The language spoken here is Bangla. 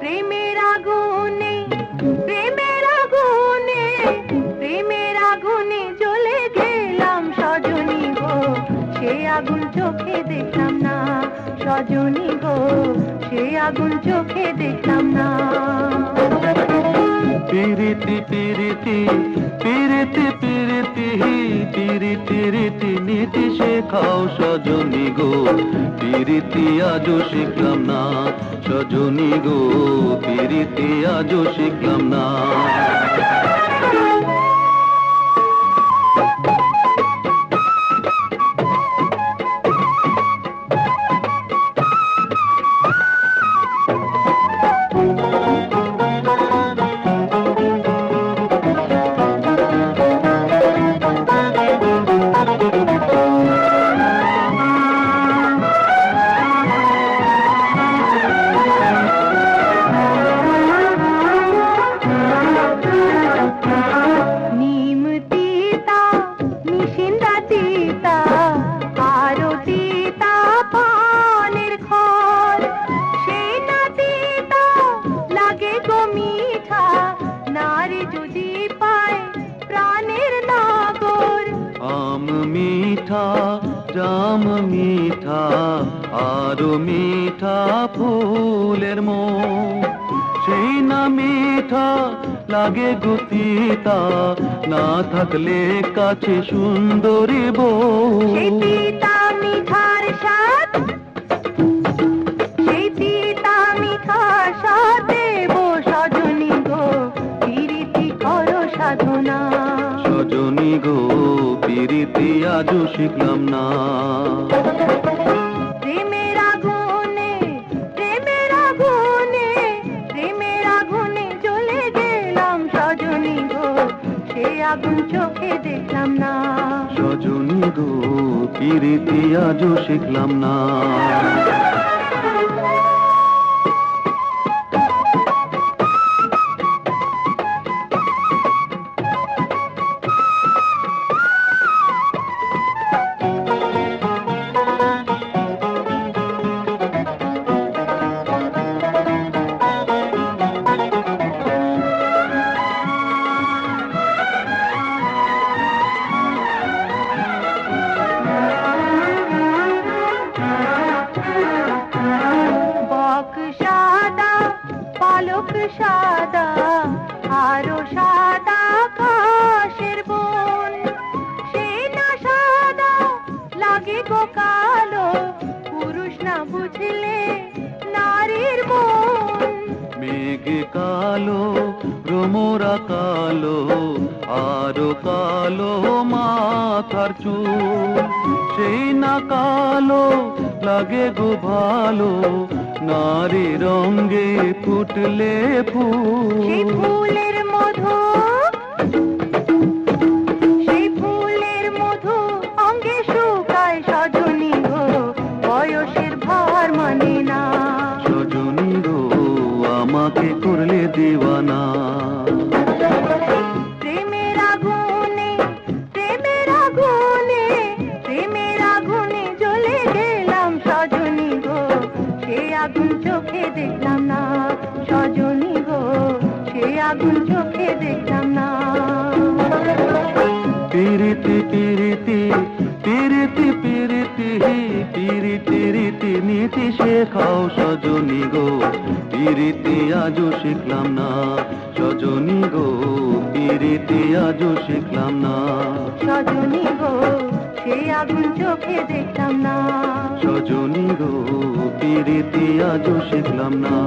প্রেমের আগুনে, প্রেমের আগুনে, প্রেমের আগুনে জ্বলে গেলাম সজনী গো, সে আগুন চোখে দেখলাম না সজনী গো, সে আগুন চোখে দেখলাম না। পিরিতি পিরিতি পিরিতি পিরিতি পিরিতি রীতি নীতি শেখাও সজনী গো, পিরিতি আজও শিখলাম না সজনী গো, পিরিতি আজও শিখলাম না। মিঠা জাম মিঠা আরো মিঠা ফুলের মন, সেই না মিঠা লাগে গো তিতা, না থাকলে কাছে সুন্দরী বউ। সেই তিতা মিঠার স্বাদ, সেই তিতা মিঠার স্বাদ দেব সজনী গো, পিরিতি করো সাধনা সজনী গো, পিরিতি আজও শিখলাম না। প্রেমের আগুনে, প্রেমের আগুনে, প্রেমের আগুনে জ্বলে গেলাম সজনী গো, সে আগুন চোখে দেখলাম না সজনী গো, পিরিতি আজও শিখলাম না। পালক সাদা আরো সাদা আকাশের বন, সে না সাদা লাগে গো কালো, পুরুষ না বুঝলে নারীর মন। মেঘ কালো ভ্রমরা কালো আরো কালো মাথার চুল, সেই না কালো লাগে গো ভালো, নারী রঙ্গে ফুটলে ফুল। সেই ফুলের মধু, সেই ফুলের মধু অঙ্গে শুকায় সজনী গো, বয়সের ভার মানে না সজনী গো, আমাকে করলে দিওয়ানা। প্রেমের আগুনে, প্রেমের আগুনে, প্রেমের আগুনে জ্বলে গেলাম সজনী গো, সে আগুন চোখে দেখলাম না সজনী গো, সে আগুন চোখে দেখলাম না। পিরিতি পিরিতি পিরিতি পিরিতি পিরিতি রীতি নীতি শেখাও সজনী গো, পিরিতি আজও শিখলাম না সজনী গো, পিরিতি আজও শিখলাম না সজনী গো, সে আগুন চোখে দেখলাম না সজনী গো, পিরিতি আজও শিখলাম না।